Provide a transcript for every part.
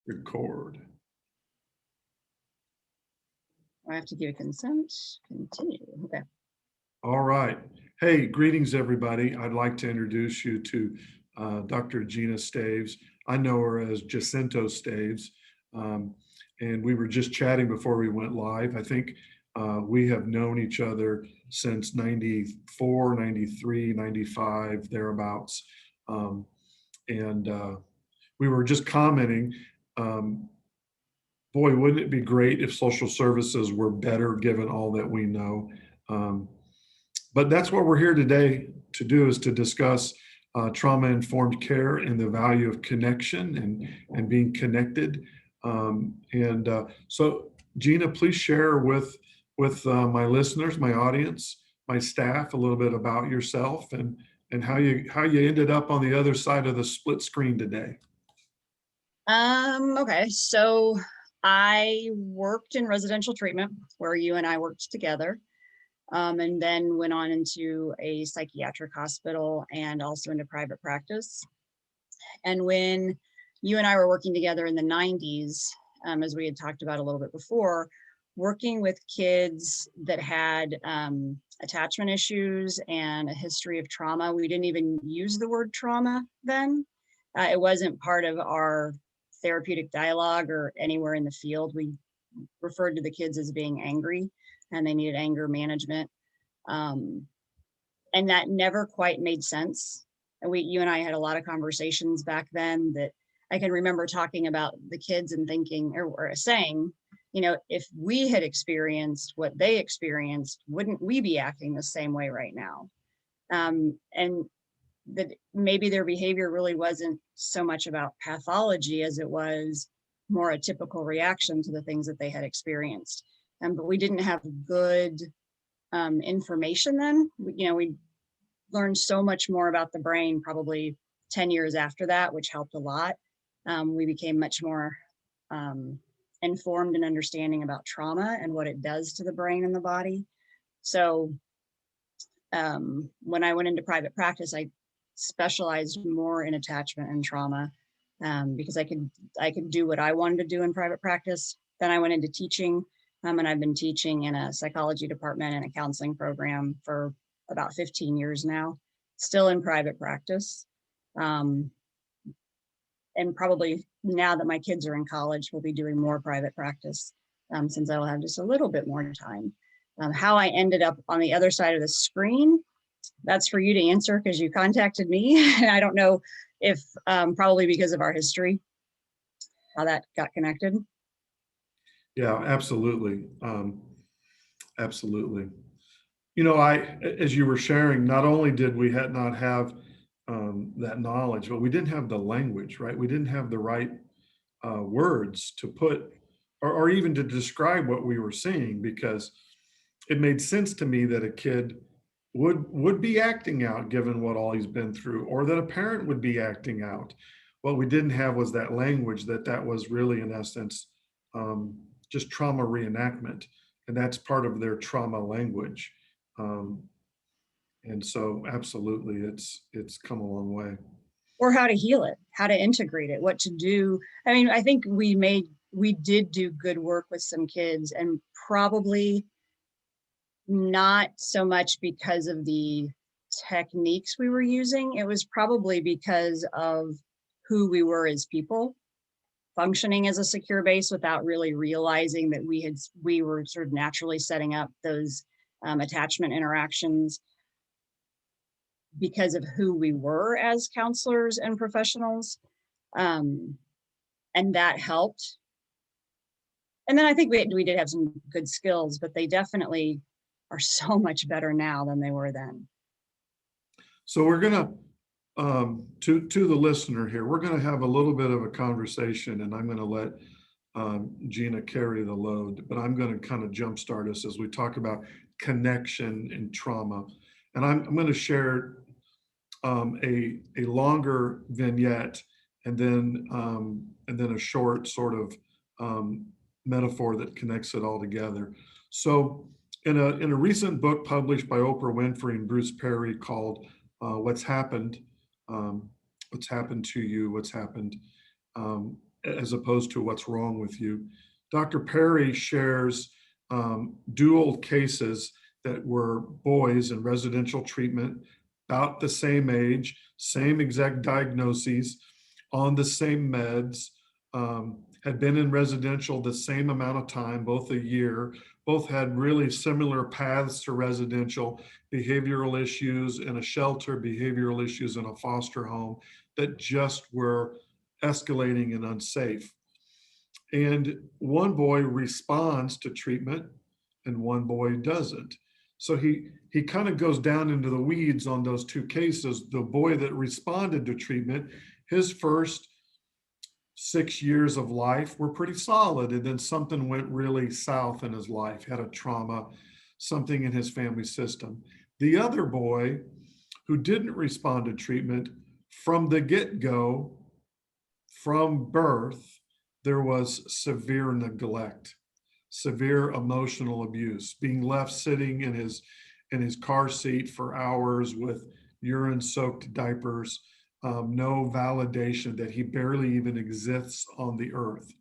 Record. I have to give consent. Continue. Okay. All right. Hey, greetings, everybody. I'd like to introduce you to Dr. Gina Staves. I know her as Jacinto Staves. And we were just chatting before we went live. I think we have known each other since 94, 93, 95, thereabouts. And we were just commenting, boy, wouldn't it be great if social services were better given all that we know? But that's what we're here today to do, is to discuss trauma-informed care and the value of connection and being connected. So Gina, please share with my listeners, my audience, my staff, a little bit about yourself and how you ended up on the other side of the split screen today. Okay, so I worked in residential treatment where you and I worked together, and then went on into a psychiatric hospital and also into private practice. And when you and I were working together in the 90s, as we had talked about a little bit before, working with kids that had attachment issues and a history of trauma. We didn't even use the word trauma then. It wasn't part of our therapeutic dialogue or anywhere in the field. We referred to the kids as being angry and they needed anger management. And that never quite made sense. And you and I had a lot of conversations back then that I can remember talking about the kids and thinking or saying, you know, if we had experienced what they experienced, wouldn't we be acting the same way right now? And that maybe their behavior really wasn't so much about pathology as it was more a typical reaction to the things that they had experienced. But we didn't have good information then. We learned so much more about the brain probably 10 years after that, which helped a lot. We became much more informed and understanding about trauma and what it does to the brain and the body. So when I went into private practice, I specialized more in attachment and trauma because I could do what I wanted to do in private practice. Then I went into teaching, and I've been teaching in a psychology department and a counseling program for about 15 years now, still in private practice. And probably now that my kids are in college, we'll be doing more private practice since I will have just a little bit more time. How I ended up on the other side of the screen, that's for you to answer because you contacted me. And I don't know if probably because of our history, how that got connected. Yeah, absolutely. Absolutely. You know, as you were sharing, not only did we not have that knowledge, but we didn't have the language, right? We didn't have the right words to put, or even to describe what we were seeing, because it made sense to me that a kid would be acting out given what all he's been through, or that a parent would be acting out. What we didn't have was that language that was really, in essence, just trauma reenactment, and that's part of their trauma language. And so absolutely, it's come a long way. Or how to heal it, how to integrate it, what to do. I mean, I think we did do good work with some kids, and probably not so much because of the techniques we were using. It was probably because of who we were as people, functioning as a secure base without really realizing that we were sort of naturally setting up those attachment interactions because of who we were as counselors and professionals. And that helped. And then I think we did have some good skills, but they definitely are so much better now than they were then. So we're gonna, to the listener here, we're gonna have a little bit of a conversation, and I'm gonna let Gina carry the load, but I'm gonna kind of jumpstart us as we talk about connection and trauma. And I'm gonna share a longer vignette and then a short sort of metaphor that connects it all together. So in a recent book published by Oprah Winfrey and Bruce Perry called What's Happened to You, What's Happened, as opposed to what's wrong with you. Dr. Perry shares dual cases that were boys in residential treatment, about the same age, same exact diagnoses, on the same meds, had been in residential the same amount of time, both a year, both had really similar paths to residential, behavioral issues in a shelter, behavioral issues in a foster home that just were escalating and unsafe. And one boy responds to treatment and one boy doesn't. So he kind of goes down into the weeds on those two cases. The boy that responded to treatment, his first 6 years of life were pretty solid. And then something went really south in his life, had a trauma, something in his family system. The other boy who didn't respond to treatment, from the get-go, from birth, there was severe neglect, severe emotional abuse, being left sitting in his car seat for hours with urine-soaked diapers, no validation that he barely even exists on the earth.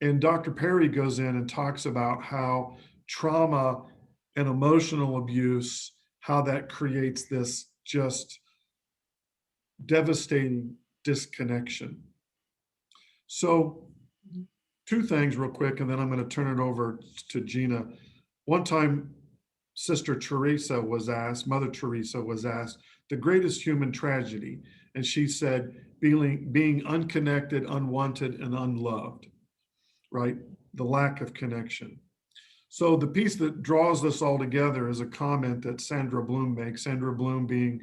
And Dr. Perry goes in and talks about how trauma and emotional abuse, how that creates this just devastating disconnection. So, two things real quick, and then I'm going to turn it over to Gina. One time, Sister Teresa was asked, Mother Teresa was asked, the greatest human tragedy. And she said, being unconnected, unwanted, and unloved, right? The lack of connection. So the piece that draws this all together is a comment that Sandra Bloom makes, Sandra Bloom being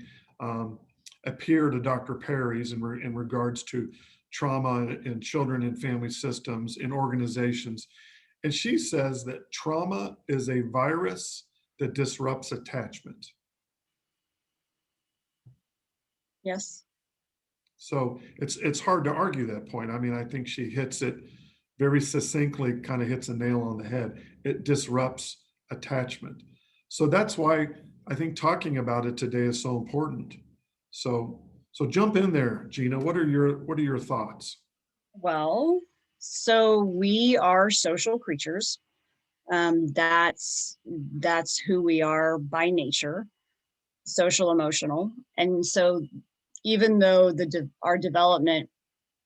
a peer to Dr. Perry's in regards to trauma in children and family systems in organizations. And she says that trauma is a virus that disrupts attachment. Yes. So it's hard to argue that point. I mean, I think she hits it very succinctly, kind of hits a nail on the head. It disrupts attachment. So that's why I think talking about it today is so important. So jump in there, Gina. What are your thoughts? Well, so we are social creatures. That's who we are by nature, social emotional. And so even though our development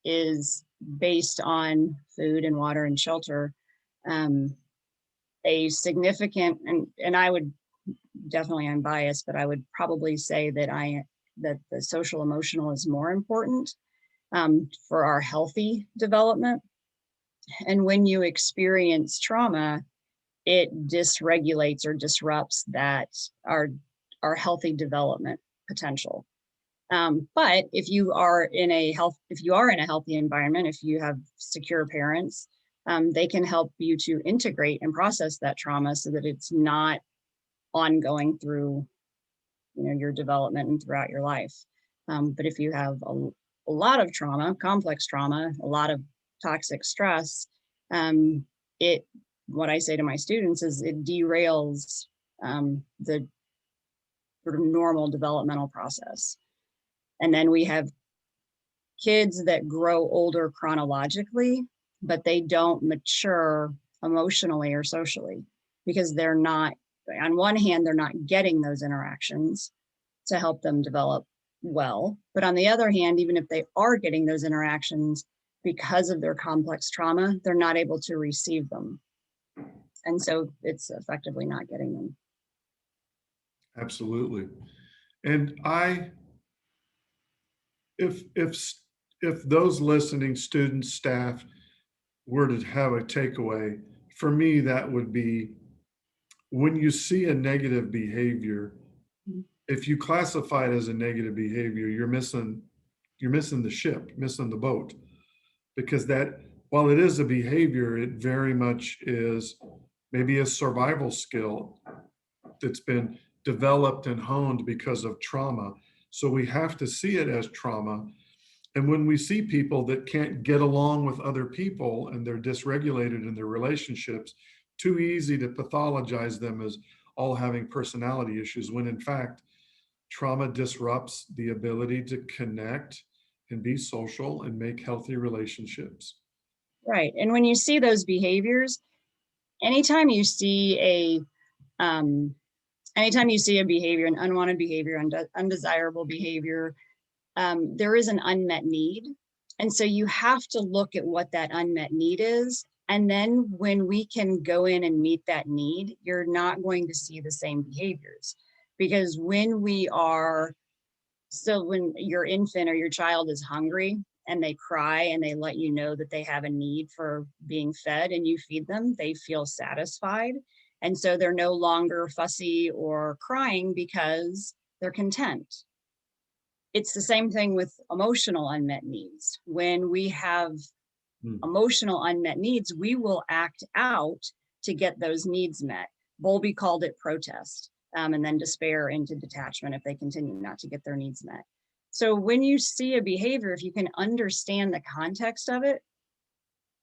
is based on food and water and shelter, a significant, and I would definitely, I'm biased, but I would probably say that the social emotional is more important for our healthy development. And when you experience trauma, it dysregulates or disrupts that our healthy development potential. But if you are in a healthy environment, if you have secure parents, they can help you to integrate and process that trauma so that it's not ongoing through, your development and throughout your life. But if you have a lot of trauma, complex trauma, a lot of toxic stress, what I say to my students is it derails the sort of normal developmental process. And then we have kids that grow older chronologically, but they don't mature emotionally or socially because they're not, on one hand, they're not getting those interactions to help them develop well. But on the other hand, even if they are getting those interactions, because of their complex trauma, they're not able to receive them. And so it's effectively not getting them. Absolutely. And if those listening, students, staff, were to have a takeaway, for me, that would be when you see a negative behavior, if you classify it as a negative behavior, you're missing the ship, missing the boat. Because that, while it is a behavior, it very much is maybe a survival skill that's been developed and honed because of trauma. So we have to see it as trauma. And when we see people that can't get along with other people and they're dysregulated in their relationships, too easy to pathologize them as all having personality issues, when in fact, trauma disrupts the ability to connect and be social and make healthy relationships. Right. And when you see those behaviors, anytime you see a behavior, an unwanted behavior, undesirable behavior, there is an unmet need. And so you have to look at what that unmet need is. And then when we can go in and meet that need, you're not going to see the same behaviors. Because when your infant or your child is hungry and they cry and they let you know that they have a need for being fed and you feed them, they feel satisfied. And so they're no longer fussy or crying because they're content. It's the same thing with emotional unmet needs. When we have emotional unmet needs, we will act out to get those needs met. Bowlby called it protest, and then despair into detachment if they continue not to get their needs met. So when you see a behavior, if you can understand the context of it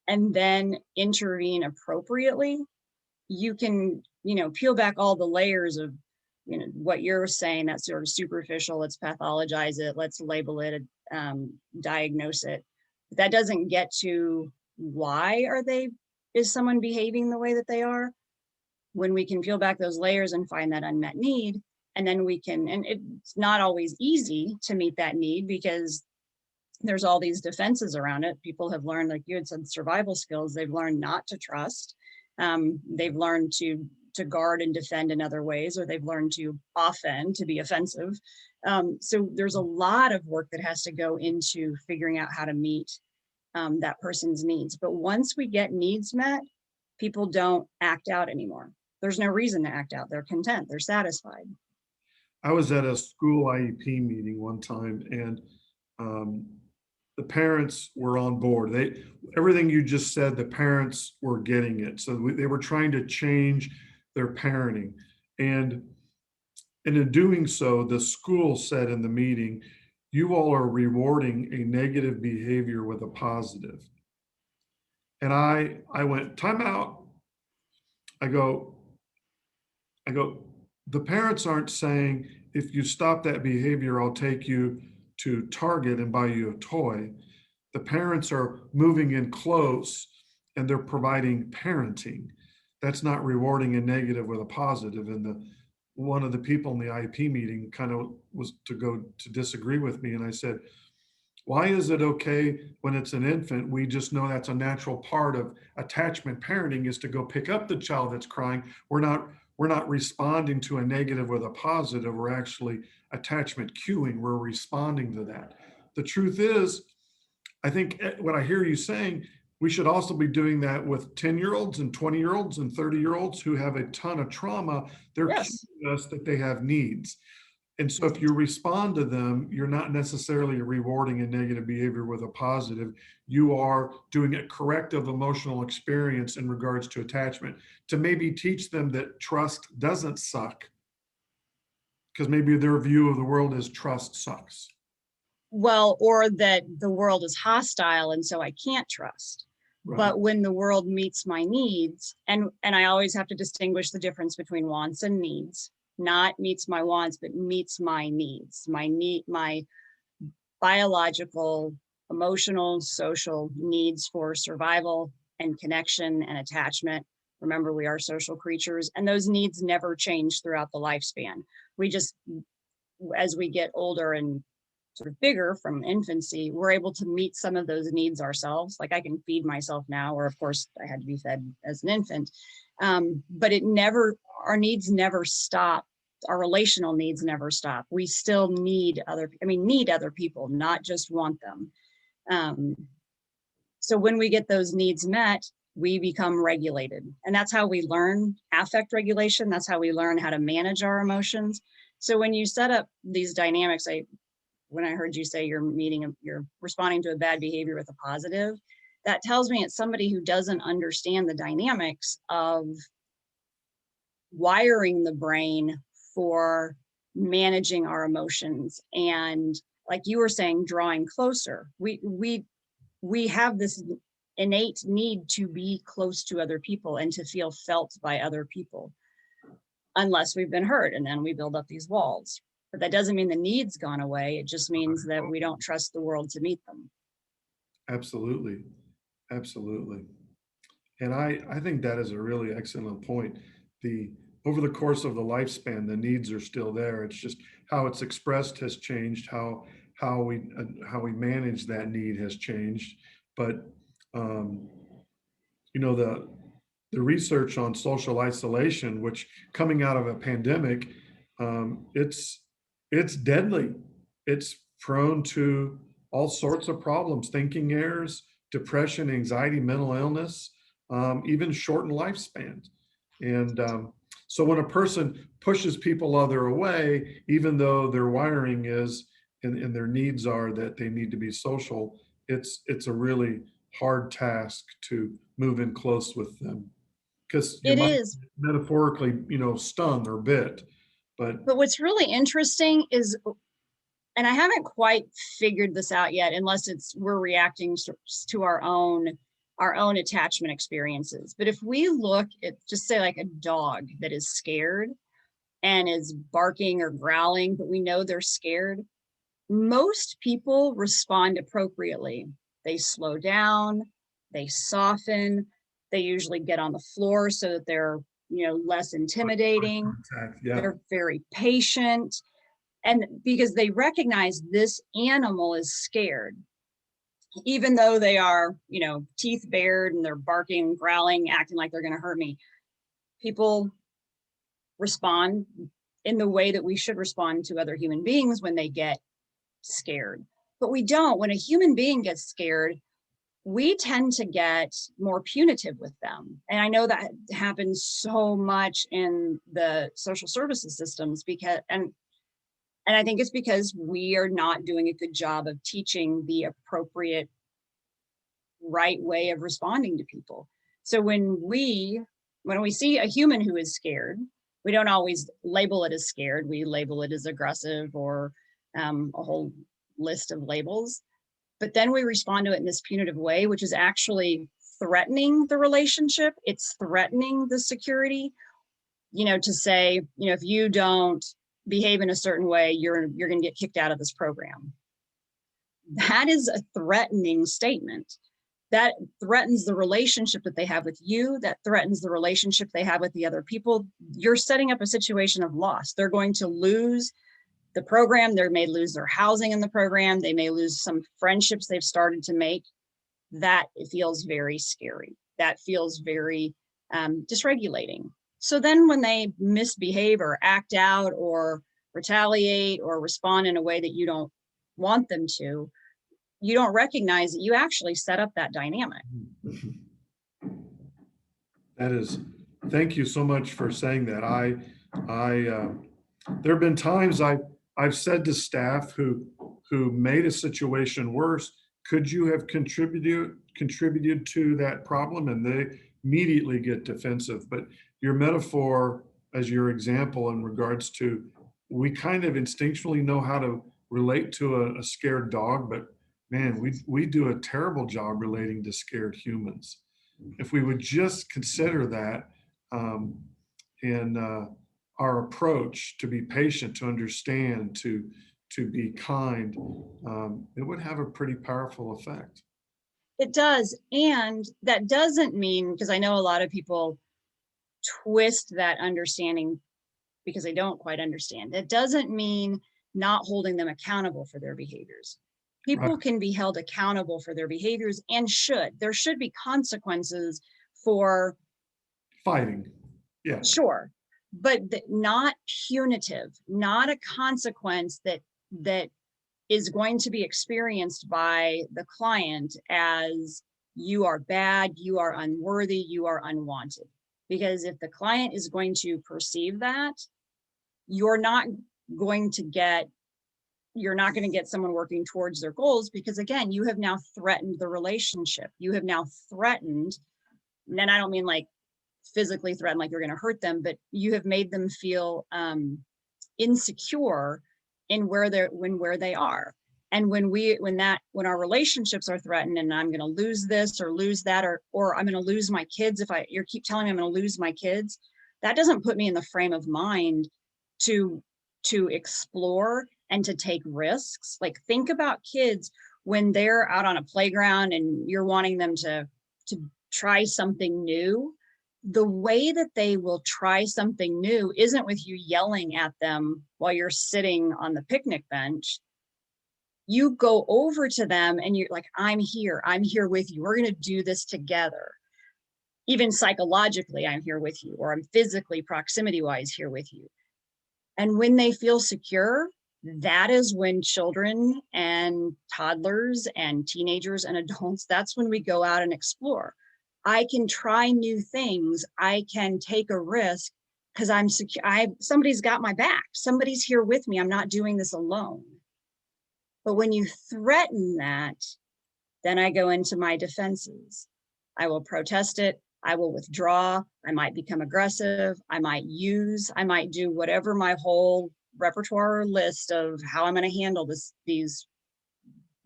and then intervene appropriately, you can, peel back all the layers of, what you're saying, that's sort of superficial. Let's pathologize it. Let's label it, diagnose it. But that doesn't get to why is someone behaving the way that they are? When we can peel back those layers and find that unmet need, and then and it's not always easy to meet that need because there's all these defenses around it. People have learned, like you had said, survival skills. They've learned not to trust. They've learned to guard and defend in other ways, or they've learned to offend, to be offensive. So there's a lot of work that has to go into figuring out how to meet that person's needs. But once we get needs met, people don't act out anymore. There's no reason to act out. They're content. They're satisfied. I was at a school IEP meeting one time, and the parents were on board. Everything you just said, the parents were getting it. So they were trying to change their parenting. And in doing so, the school said in the meeting, you all are rewarding a negative behavior with a positive. And I went, time out. I go, the parents aren't saying, if you stop that behavior, I'll take you to Target and buy you a toy. The parents are moving in close and they're providing parenting. That's not rewarding a negative with a positive. And one of the people in the IEP meeting kind of was to disagree with me. And I said, why is it okay when it's an infant? We just know that's a natural part of attachment parenting, is to go pick up the child that's crying. We're not responding to a negative with a positive. We're actually attachment cueing. We're responding to that. The truth is, I think what I hear you saying, we should also be doing that with 10-year-olds and 20-year-olds and 30-year-olds who have a ton of trauma. They're Yes. cueing us that they have needs. And so if you respond to them, you're not necessarily rewarding a negative behavior with a positive. You are doing a corrective emotional experience in regards to attachment to maybe teach them that trust doesn't suck, because maybe their view of the world is trust sucks. Well, or that the world is hostile and so I can't trust. Right. But when the world meets my needs, and I always have to distinguish the difference between wants and needs. Not meets my wants, but meets my needs, my biological, emotional, social needs for survival and connection and attachment. Remember, we are social creatures, and those needs never change throughout the lifespan. We just, as we get older and sort of bigger from infancy, we're able to meet some of those needs ourselves. Like I can feed myself now, or of course I had to be fed as an infant. But our needs never stop. Our relational needs never stop. We still need other people, not just want them. So when we get those needs met, we become regulated. And that's how we learn affect regulation. That's how we learn how to manage our emotions. So when you set up these dynamics, when I heard you say you're responding to a bad behavior with a positive, that tells me it's somebody who doesn't understand the dynamics of wiring the brain for managing our emotions. And like you were saying, drawing closer. We have this innate need to be close to other people and to feel felt by other people, unless we've been hurt, and then we build up these walls. But that doesn't mean the need's gone away. It just means that we don't trust the world to meet them. Absolutely. Absolutely. And I think that is a really excellent point. The over the course of the lifespan, the needs are still there. It's just how it's expressed has changed, how we manage that need has changed. But um, you know, the research on social isolation, which coming out of a pandemic, it's deadly. It's prone to all sorts of problems, thinking errors, depression, anxiety, mental illness, even shortened lifespans. And so when a person pushes people other away, even though their wiring is and their needs are that they need to be social, it's a really hard task to move in close with them because you It might is. metaphorically, stung or bit, but But what's really interesting is, and I haven't quite figured this out yet, unless we're reacting to our own attachment experiences. But if we look at, just say, like a dog that is scared and is barking or growling, but we know they're scared, most people respond appropriately. They slow down, they soften, they usually get on the floor so that they're, less intimidating. yeah, They're very patient. And because they recognize this animal is scared, even though they are, teeth bared and they're barking, growling, acting like they're going to hurt me, people respond in the way that we should respond to other human beings when they get scared. But we don't. When a human being gets scared, we tend to get more punitive with them. And I know that happens so much in the social services systems and I think it's because we are not doing a good job of teaching the appropriate right way of responding to people. So when we see a human who is scared, we don't always label it as scared. We label it as aggressive or a whole list of labels. But then we respond to it in this punitive way, which is actually threatening the relationship. It's threatening the security, to say, if you don't behave in a certain way, you're going to get kicked out of this program. That is a threatening statement. That threatens the relationship that they have with you. That threatens the relationship they have with the other people. You're setting up a situation of loss. They're going to lose the program. They may lose their housing in the program. They may lose some friendships they've started to make. That it feels very scary. That feels very dysregulating. So then when they misbehave or act out or retaliate or respond in a way that you don't want them to, you don't recognize that you actually set up that dynamic. that is, thank you so much for saying that. There have been times I've said to staff who made a situation worse, could you have contributed to that problem? And they immediately get defensive. But your metaphor as your example in regards to, we kind of instinctually know how to relate to a scared dog, but man, we do a terrible job relating to scared humans. If we would just consider that in our approach to be patient, to understand, to be kind, it would have a pretty powerful effect. It does. And that doesn't mean, because I know a lot of people twist that understanding because they don't quite understand. It doesn't mean not holding them accountable for their behaviors. People Right. can be held accountable for their behaviors and there should be consequences for Fighting. Yeah. sure, but not punitive, not a consequence that is going to be experienced by the client as you are bad, you are unworthy, you are unwanted. Because if the client is going to perceive that, you're not going to get someone working towards their goals, because again, you have now threatened the relationship. You have now threatened, and I don't mean like physically threatened, like you're going to hurt them, but you have made them feel insecure in where they are. And when our relationships are threatened and I'm going to lose this or lose that, or I'm going to lose my kids, if you keep telling me I'm going to lose my kids, that doesn't put me in the frame of mind to to explore and to take risks. Like, think about kids when they're out on a playground and you're wanting them to try something new. The way that they will try something new isn't with you yelling at them while you're sitting on the picnic bench. You go over to them and you're like, I'm here with you. We're going to do this together. Even psychologically, I'm here with you, or I'm physically, proximity wise, here with you. And when they feel secure, that is when children and toddlers and teenagers and adults, that's when we go out and explore. I can try new things. I can take a risk because I'm secure. Somebody's got my back. Somebody's here with me. I'm not doing this alone. But when you threaten that, then I go into my defenses. I will protest it. I will withdraw. I might become aggressive. I might do whatever, my whole repertoire list of how I'm going to handle these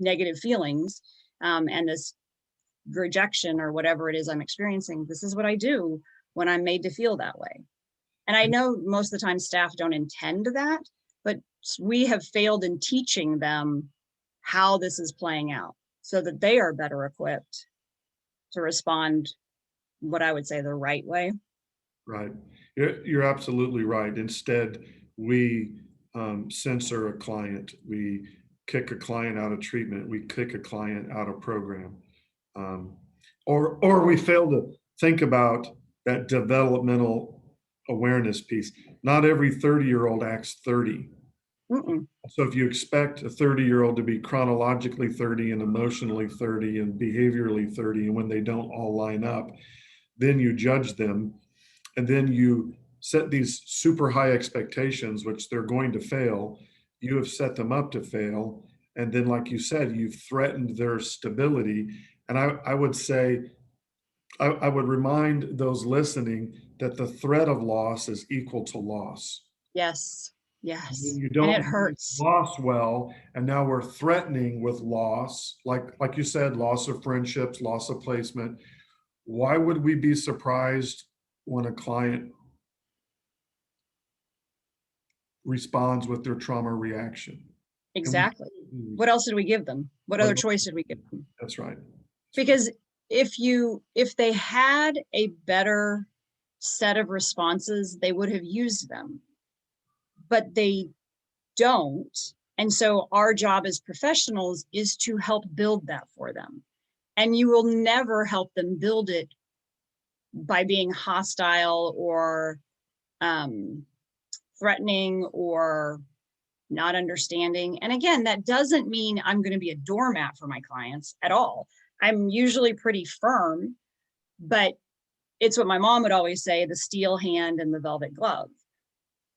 negative feelings and this rejection or whatever it is I'm experiencing. This is what I do when I'm made to feel that way. And I know most of the time staff don't intend that, but we have failed in teaching them how this is playing out so that they are better equipped to respond, what I would say, the right way. Right. You're absolutely right. Instead, we censor a client. We kick a client out of treatment. We kick a client out of program. Um, or we fail to think about that developmental awareness piece. Not every 30-year-old acts 30. Mm-mm. So if you expect a 30-year-old to be chronologically 30 and emotionally 30 and behaviorally 30, and when they don't all line up, then you judge them, and then you set these super high expectations, which they're going to fail. You have set them up to fail. And then, like you said, you've threatened their stability. And I would say, I would remind those listening that the threat of loss is equal to loss. Yes. When Yes. you And it don't manage hurts. loss well, and now we're threatening with loss, like you said, loss of friendships, loss of placement. Why would we be surprised when a client responds with their trauma reaction? And Exactly. What else did we give them? What what other else? choice did we give them? That's right. Because if they had a better set of responses, they would have used them, but they don't. And so our job as professionals is to help build that for them. And you will never help them build it by being hostile or threatening or not understanding. And again, that doesn't mean I'm going to be a doormat for my clients at all. I'm usually pretty firm, but it's what my mom would always say, the steel hand and the velvet glove.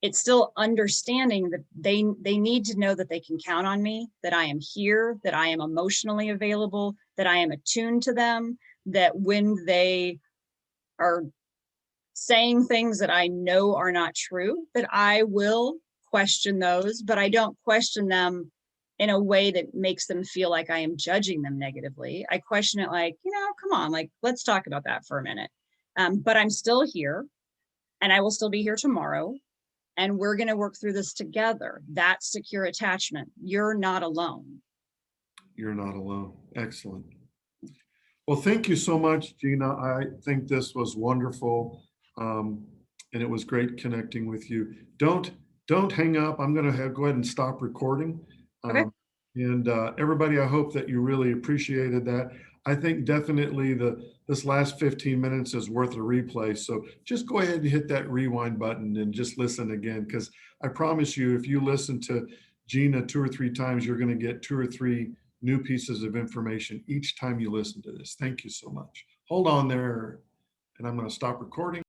It's still understanding that they need to know that they can count on me, that I am here, that I am emotionally available, that I am attuned to them, that when they are saying things that I know are not true, that I will question those, but I don't question them in a way that makes them feel like I am judging them negatively. I question it like, come on, like, let's talk about that for a minute. But I'm still here and I will still be here tomorrow. And we're going to work through this together. That's secure attachment. You're not alone. You're not alone. Excellent. Well, thank you so much, Gina. I think this was wonderful. And it was great connecting with you. Don't hang up. I'm going to go ahead and stop recording. Okay. And everybody, I hope that you really appreciated that. I think definitely this last 15 minutes is worth a replay. So just go ahead and hit that rewind button and just listen again, because I promise you, if you listen to Gina 2 or 3 times, you're going to get 2 or 3 new pieces of information each time you listen to this. Thank you so much. Hold on there, and I'm going to stop recording.